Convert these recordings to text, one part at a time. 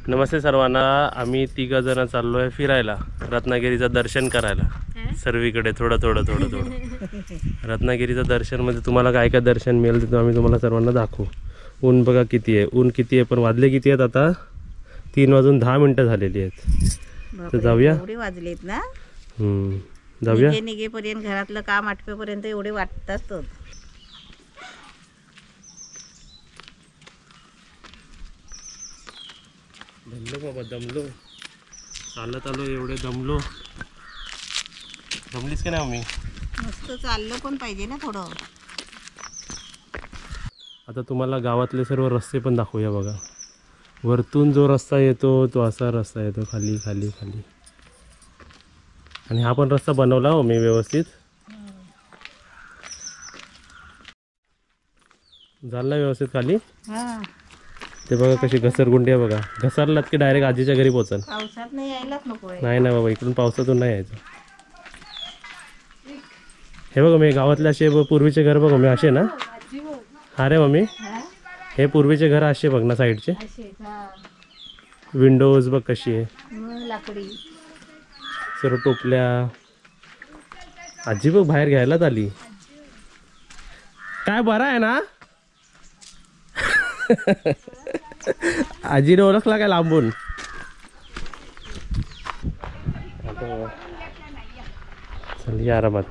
नमस्ते सर्वांना. आम्ही 3 जण चाललो आहे फिरायला, रत्नागिरीचं दर्शन करायला. सर्वीकडे थोडं थोडं थोडं थोडं रत्नागिरीचं दर्शन म्हणजे तुम्हाला काय काय दर्शन मिळेल ते आम्ही तुम्हाला सर्वांना दाखवू. ऊन बघा किती आहे, ऊन किती आहे, पण वाजले किती आहेत आता? 3:10 झालेली आहेत. तर जाऊया. एवढे वाजलेत ना. जाऊया. निघेपर्यंत घरातलं काम आटपेपर्यंत एवढे वाटतात. दमलो बाबा, दमलो. चालत आलो, एवढे दमलो. दमलीस की नाही आम्ही? मस्त चाललं पण पाहिजे ना थोडं. आता तुम्हाला गावातले सर्व रस्ते पण दाखवूया बघा. वरतून जो रस्ता येतो तो असा रस्ता येतो, खाली खाली खाली. आणि हा पण रस्ता बनवला हो मी व्यवस्थित. झाला व्यवस्थित खाली. ते बघा कशी घसरगुंडी आहे बघा. घसरलात की डायरेक्ट आजीच्या घरी पोहोचल. पावसात नाही यायलाच नको. नाही ना बाबा, इकडून पावसातून नाही यायचं. हे बघा मी गावातले असे पूर्वीचे घर बघा मी असे ना. हा रे मम्मी, हे पूर्वीचे घर असे बघ ना साईडचे. विंडोज बघ कशी आहे, लाकडी सर्व टोपल्या. आजी बघ बाहेर घ्यायलाच आली. काय बरं आहे ना? आजीने ओळखला काय लांबून? चल या आरामात.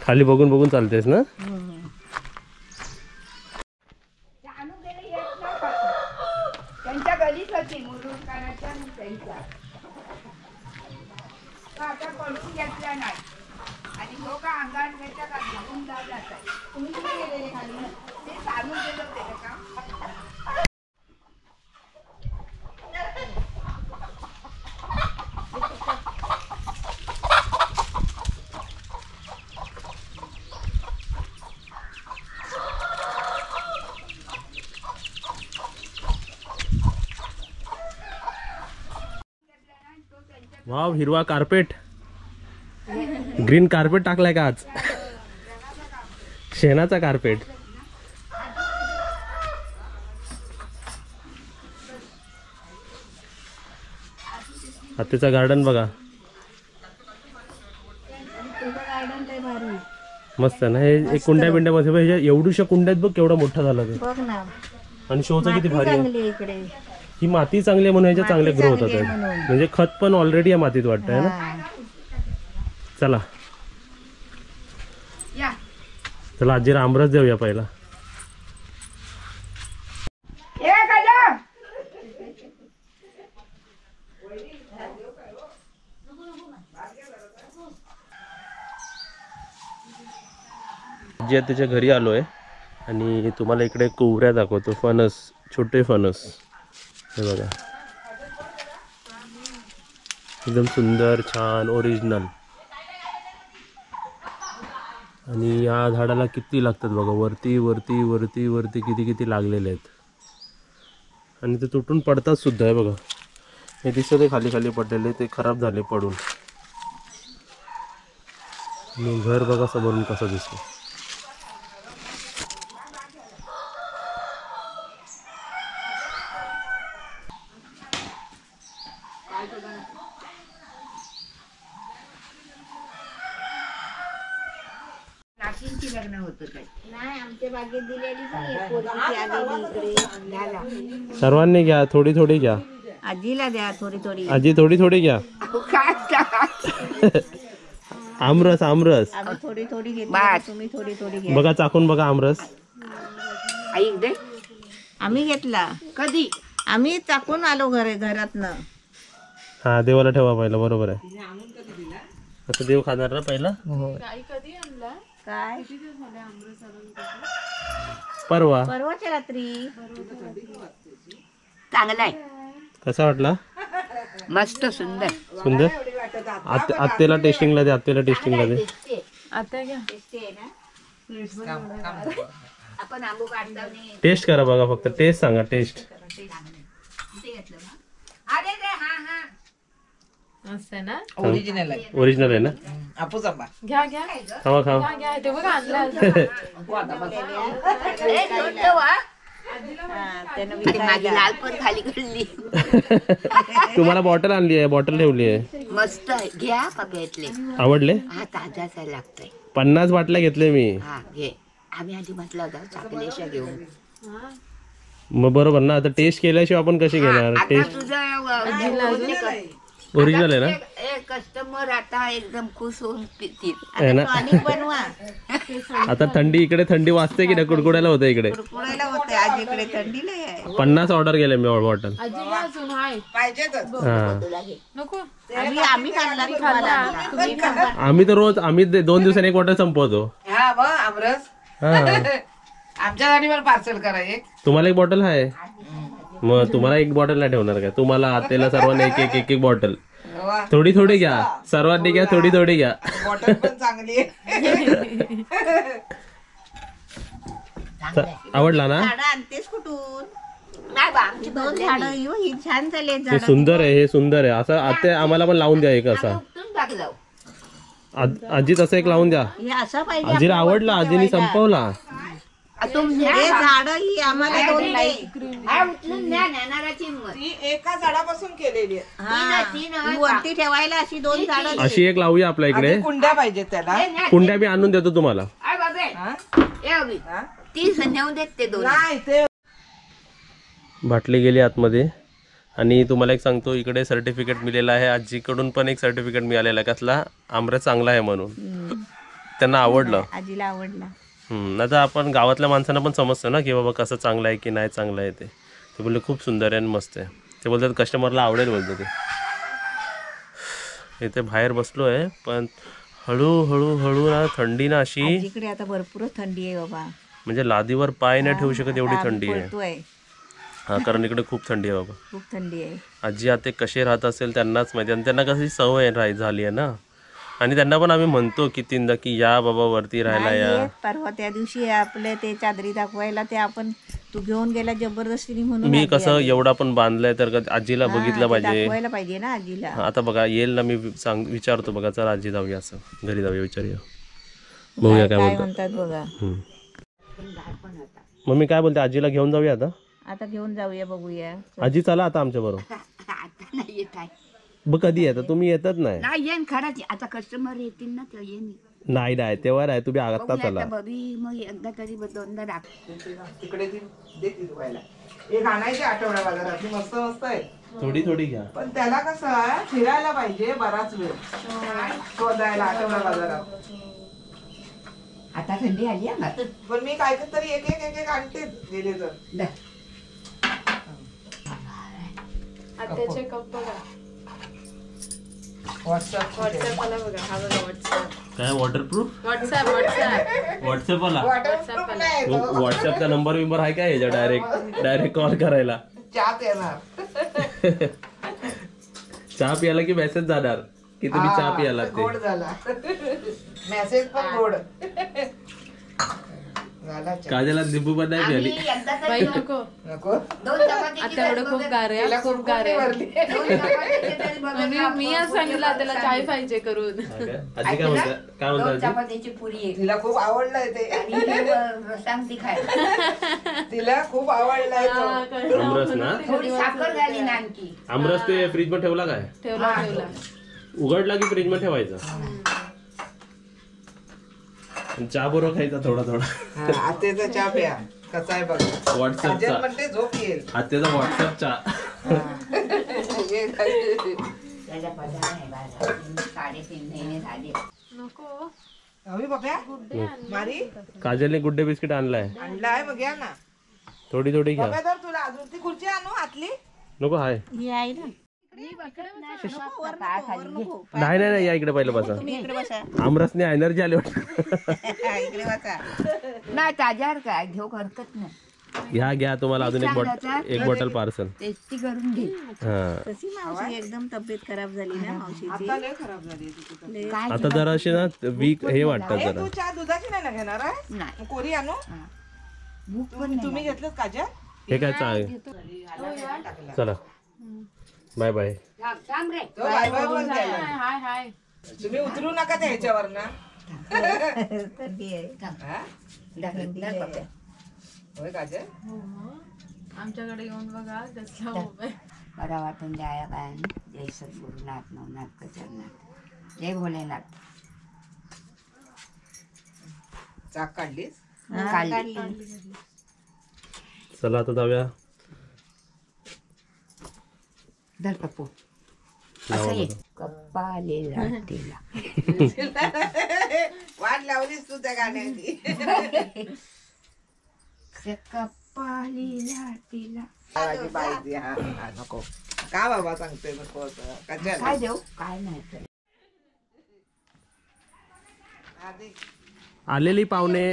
खाली बघून बघून चालतेस ना. त्यांच्या गलीच होती मुरुडकरांच्या त्यांच्या. आता कोणती घेतल्या नाही. आणि हो का अंगात घ्यायच्या का घेऊन जात आहे. तुम्ही कुठे गेलेले खाली? ते सांगून गेलो होते का? वाव, हिरवा कार्पेट. ग्रीन कार्पेट टाकलाय का आज? शेणाचा कार्पेट. हत्तीचा गार्डन बघा. मस्त ना. हे एक कुंड्या बिंड्यामध्ये एवढूशा कुंड्यात बघ केवढा मोठा झाला ते. बघ ना. आणि शोचा किती भारी आहे. इकडे ही माती चांगली आहे म्हणून ह्याच्या चांगले ग्रो होतात. म्हणजे खत पण ऑलरेडी या मातीत वाटतंय ना. चला चला आजीला आमरस देऊया पहिला. आजी त्याच्या घरी आलोय आणि तुम्हाला इकडे कोवऱ्या दाखवतो. फणस, छोटे फणस हे बघा. एकदम सुंदर, छान, ओरिजिनल. आणि या झाडाला किती लागतात बघा. वरती वरती वरती वरती किती किती लागलेले आहेत. आणि ते तुटून पडतात सुद्धा आहे बघा. हे दिसत आहे खाली खाली पडलेले, ते खराब झाले पडून. आणि घर बघा समोरून कसं दिसतं. लग्न होतं काय नाही, आमच्या बागेत दिलेली इकडे. सर्वांनी घ्या, थोडी थोडी घ्या. आजीला द्या थोडी थोडी. आजी थोडी थोडी घ्या. आमरस आमरस. आम्ही थोडी थोडी घेतो, तुम्ही थोडी थोडी घ्या. बघा चाकून बघा आमरस. ऐक दे. आम्ही घेतला कधी. आम्ही चाकून आलो घरातनं. हा, देवाला ठेवा पहिला. बरोबर आहे. आता देव खाणार ना पहिला. काय परवाच्या रात्री. चांगला आहे. कसा वाटला? मस्त, सुंदर सुंदर. आत्तेला टेस्टिंगला दे. आत्तेला टेस्टिंगला दे. आपण आंबू काढता. टेस्ट करा बघा, फक्त टेस्ट सांगा. टेस्ट. अरे रे. हा हा असं ना ओरिजिनल आहे ओरिजिनल आहे ना? हापूस आंबा. घ्या घ्या खावा खावा. घ्या घ्या ते बघा आणलं माझी लाल पण खाली घडली. तुम्हाला बॉटल आणली आहे, बॉटल ठेवली आहे. मस्त आहे, घ्या पप्यातले. आवडले? हा ताजा असायला लागतंय. 50 बाटल्या घेतले मी. हा घे. आम्ही आधी म्हटलं होतं चाकलेशा घेऊन. मग बरोबर ना, आता टेस्ट केल्याशिवाय आपण कशी घेणार? आता टेस्ट तुझं ओरिजिनल आहे ना? कस्टमर आता एकदम खुश होऊन पितील. आहे ना? बनवा. आता थंडी, इकडे थंडी वाजते की नाही? कुडकुडायला होतं इकडे. कुरकुरायला होते आज इकडे थंडी नाही आहे. 50 ऑर्डर केले मी बॉटल. आजीला अजून हाय पाहिजेतच. हा. नको आम्ही खाल्ला तुम्हाला. तुम्ही खा. आम्ही तर रोज 2 दिवसांनी एक बॉटल संपवतो. हा मग आमरस हा. आमच्यासाठी मला पार्सल करा एक. तुम्हाला एक बॉटल आहे? मग तुम्हाला एक बॉटल नाही ठेवणार काय? तुम्हाला आतेला सर्वांना एक एक बॉटल. वा, थोडी थोडी घ्या, सर्वांनी घ्या, थोडी थोडी घ्या. बॉटल पण चांगली आहे. आवडला ना? झाडं आणतेस कुठून? नाही बा, आमची 2 झाडं ही छान झाले हे झाडं. सुंदर आहे, हे सुंदर आहे. असं आता आम्हाला पण लावून द्या एक असा. उपटून टाक जाऊ. आजी तसं एक लावून द्या. हे असं पाहिजे. आजीला आवडला, आजीने संपवला. हे झाड ही आम्हाला 2 उचलून न्या नेणाराची हिंमत. ती एका झाडापासून केलेली आहे. ही वरती ठेवायला अशी 2 झाडं. अशी एक लावूया आपल्या इकडे. आधी कुंड्या पाहिजेत त्याला. कुंड्या मी आणून देतो तुम्हाला. अरे बाबे, हा? ये अभि. हा? ती नेऊन देत ते 2. नाही ते बाटली गेली आतमध्ये. आणि तुम्हाला एक सांगतो, इकडे सर्टिफिकेट मिळालेलं आहे. आजीकडून पण एक सर्टिफिकेट मिळालेलं आहे कसला, आमरस चांगला आहे म्हणून. त्यांना आवडलं. आजीला आवडला. आता आपण गावातल्या माणसांना पण समजतं ना की बाबा कसं चांगलं आहे की नाही चांगलं आहे. ते बोलले खूप सुंदर आहे आणि मस्त आहे. ते बोलतात कस्टमरला आवडेल बोलतो ते. इथे बाहेर बसलो आहे, पण हळूहळू हळू ना थंडी ना अशी, इकडे आता भरपूर थंडी आहे बाबा. म्हणजे लादीवर पाय नाही ठेवू शकत एवढी थंडी आहे. पडतोय. हा, कारण इकडे खूप थंडी आहे बाबा. खूप थंडी आहे. आजी आता कसे राहत असेल त्यांनाच माहिती. आणि त्यांना कशी सवय झाली आहे ना. आणि त्यांना पण आम्ही म्हणतो कितींदा की या बाबा वरती राहायला या. नाही, परवा त्या दिवशी आपले ते चादरी दाखवायला ते आपण तू घेऊन गेला जबरदस्तीने म्हणून मी आजी कसं आली. एवढा पण बांधलंय तर आजीला हा, बघितलं ते पाहिजे. दाखवायला पाहिजे ना आजीला. हा, आता बघा येईल ना, मी विचारतो बघा. चला आजी जाऊया, असं घरी जाऊया, विचारूया, बघूया काय काय म्हणतात. म्हणतात बघा. मम्मी काय बोलते, आजीला घेऊन जाऊया आता? आता घेऊन जाऊया, बघूया. आजी चला आता आमच्या बरोबर. आता नाही येत आहे. बघ कधी येतात तुम्ही? येतच नाही. नाही येईन खरंच. आता कस्टमर येतील ना तर येईन. नाही नाही तेव्हा नाही, तुम्ही आता बघूया चला. आता बरी, मग एकदा तरी 2दा दाख. तिकडे ती देते धुवायला. एक आणायची आठवड्या बाजारात, मस्त मस्त आहे. थोडी थोडी घ्या. पण त्याला कसं आहे, फिरायला पाहिजे बराच वेळ शोधायला आठवड्या बाजारात. आता थंडी आली आहे ना. पण मी काय तरी एक एक एक आणते गेले तर. आत्याचे कप बघा. व्हॉट्सअप व्हॉट्सअपला बघा. हा बघा व्हॉट्सअप. काय वॉटरप्रूफ? व्हॉट्सअप व्हॉट्सअप व्हॉट्सअपला व्हॉट्सअपला. व्हॉट्सअपचा नंबर बिंबर आहे काय याच्या? डायरेक्ट कॉल करायला. चहात येणार. चहा प्यायला की मेसेज जाणार की तुम्ही चहा प्यायला? गोड झाला. मेसेज पण गोड झाला. काजला निंबू पण नाही प्याली. आम्ही एकदा बाई तरी नको. नको 2 चपाती आता एवढं खूप गारे तिला खूप गारे. भरली. 2 चपातीचे तरी बघा. म्हणजे मी आज सांगितलं त्याला चाय पाहिजे करून. आजी काय म्हणतात? काय 2 म्हणतात? चपातीची पुरी एक. तिला खूप आवडलंय ते. आणि हे सांगती खायला. तिला खूप आवडलाय तो. हा, कळलं. आमरस ना? थोडी साखर घाली ना आणखी. आमरस ते फ्रीज मध्ये ठेवला काय? ठेवला ठेवला. उघडला की फ्रीज मध्ये ठेवायचा. आणि चहा बरोबर खायचा थोडा थोडा. हा, आत्याचा चहा प्या कसा आहे बघा. काजल व्हॉट्सअपचा म्हणते झोप येईल. आत्याचा व्हॉट्सअप चहा. त्याच्या पगार आहे बाळा. 3.5 महिने झाले. नको. हवी पप्या मारी काजलने गुड डे बिस्किट आणलाय. आणलाय बघ या ना. थोडी थोडी घ्या. पप्या तर तुला अजून ती खुर्ची आणू आतली. नको हाय. ही आहे ना. नाही नाही नाही, या इकडे पहिलं बसा. तुम्ही इकडे बसा. आमरसने एनर्जी आली वाटत. इकडे बसा. नाही ताज्यावर काय घेऊ हरकत नाही. घ्या घ्या, तुम्हाला अजून एक बॉटल पार्सल. टेस्टी करून घे. हा, तशी मावशी एकदम तब्येत खराब झाली ना मावशीची. आता लय खराब झाली तिची तब्येत. काय आता जरा अशी ना वीक हे वाटतात ए, जरा. तू चहा दुधाची नाही ना घेणार आहे? नाही. मग कोरी आणू. भूक पण नाही. तुम्ही घेतलं काजल? हे काय चांग चला. Bye bye. थांब रे. तो बाय बाय बोल त्याला. हाय हाय. तुम्ही उतरू नका त्या ह्याच्यावर ना. थंडी आहे हा? थंडी आहे. होय काजल? हो मग. आमच्याकडे येऊन बघा कसला मोबाईल. बरा वाटून द्याया काय जय सद्गुरुनाथ नवनाथ गजाननाथ जय भोलेनाथ. चाक काढलीस? काढली. चला आता जाऊया. धर पप्पू. असं ये. कप्पाले लाटीला. वाट लावलीस तू त्या गाण्याची. कप्पाले लाटीला. लावायची पाहिजे. हा, हा, नको का बाबा सांगते नको असं. काय काजल देऊ काय नाही तर. आधी आलेली पाहुणे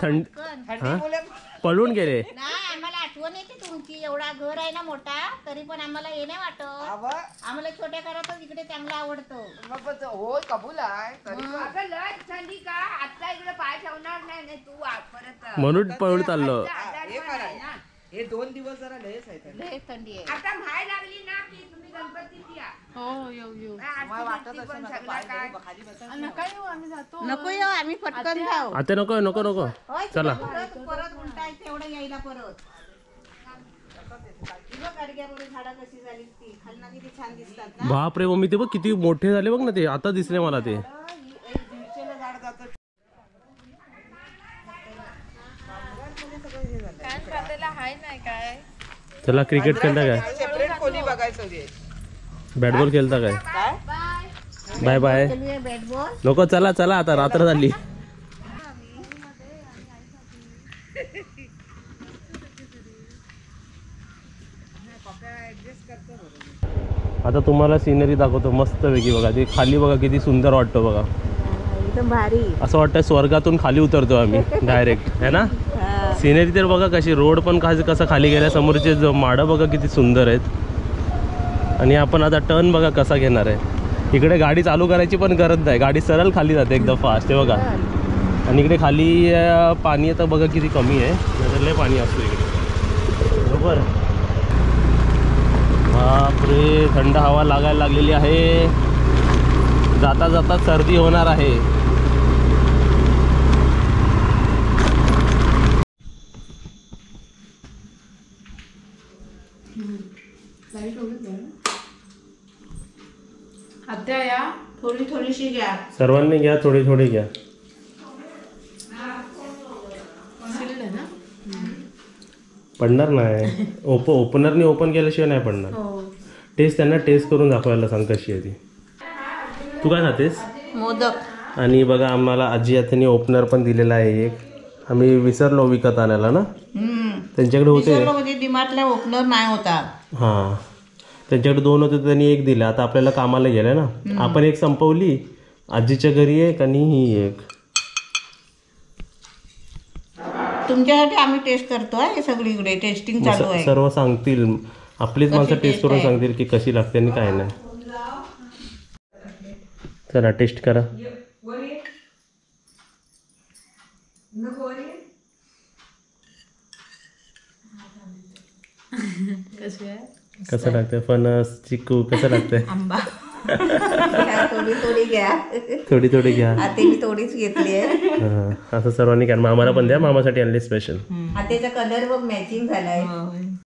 थंड थंडी मुले पळून गेले. नाही आम्हाला आठवण येते तुमची. एवढा घर आहे ना मोठा तरी पण आम्हाला हे नाही वाटत. अव, आम्हाला छोट्या घरातच इकडे चांगलं आवडतं. मग पण तो- होय कबूल आहे तरी पण. अगं लय थंडी का आता इकडे पाय ठेवणार नाही तू परत. म्हणून पळून चाललो. हे खरं आहे. हे 2 दिवस जरा लयच आहे त्याला. लय थंडी आहे. आता बाहेर लागली ना की तुम्ही गणपतीत या. हो येऊ. मला वाटत असं नका पाय धरू, खाली बसा. नका येऊ आम्ही जातो. नको येऊ आम्ही पटकन जाऊ. आता नको नको नको. होय, चला. परत परत उलटायचं एवढं यायला परत. गाडग्याबरोबर झाडा कशी झाली ती खालना किती छान दिसतात ना. बापरे मम्मी ते बघ किती मोठे झाले बघ ना ते. आता दिसले मला ते. दीडशेला झाड जातं. काय खातेला हाय नाही काय. चला क्रिकेट खेळता काय? सेपरेट खोली बघायचं घे. बॅट बॉल खेळता काय? Bye bye. चलूया बॅट बॉल. नको चला चला आता रात्र झाली. आता तुम्हाला सिनरी दाखवतो मस्त वेगळी बघा. ते खाली बघा किती सुंदर वाटतं बघा. एकदम भारी. असं वाटतं स्वर्गातून खाली उतरतो आम्ही डायरेक्ट है ना. सिनरी तर बघा कशी. रोड पण कसं खाली गेल्या. समोरचे माडं बघा किती सुंदर आहेत. आणि आपण आता टर्न बघा कसा घेणार आहे. इकडे गाडी चालू करायची पण गरज नाही. गाडी सरळ खाली जाते एकदम फास्ट आहे बघा. आणि इकडे खाली पाणी आता बघा किती कमी आहे. नजरले पाणी असतो इकडे बरोबर. बापरे थंड हवा लागायला लागलेली आहे. जाता जाता सर्दी होणार आहे. आत्या या. थोडी थोडीशी घ्या. सर्वांनी घ्या थोडी थोडी घ्या. शिल्ड ना. पडणार नाही. ओपनरने ओपन केल्याशिवाय नाही पडणार. टेस्ट त्यांना टेस्ट करून दाखवायला सांग कशी आहे ती. तू काय खातेस? मोदक. आणि बघा आम्हाला आजी हाताने ओपनर पण दिलेला आहे एक. आम्ही विसरलो विकत आणायला ना. त्यांच्याकडे होते. म्हणजे डिमार्टला ओपनर नाही होता. हां त्यांच्याकडे 2 होते. त्यांनी एक दिला. आता आपल्याला कामाला गेलं ना. आपण एक संपवली. आजीच्या घरी एक आणि ही एक. तुमच्यासाठी आम्ही टेस्ट करतो हे सगळीकडे टेस्टिंग चालू आहे. सर्व सांगतील. आपलीच माणसं टेस्ट करून सांगतील की कशी लागते आणि काय नाही. चला टेस्ट करा. कशी आहे. कसं लागतंय? फणस चिकू कसं लागतंय? आंबा. थोडी थोडी घ्या. थोडी थोडी घ्या. आतेने थोडीच घेतली आहे. हां असं सर्वांनी घ्या. मामाला पण द्या. मामासाठी आणले स्पेशल. आतेचा कलर बघ मॅचिंग झालाय.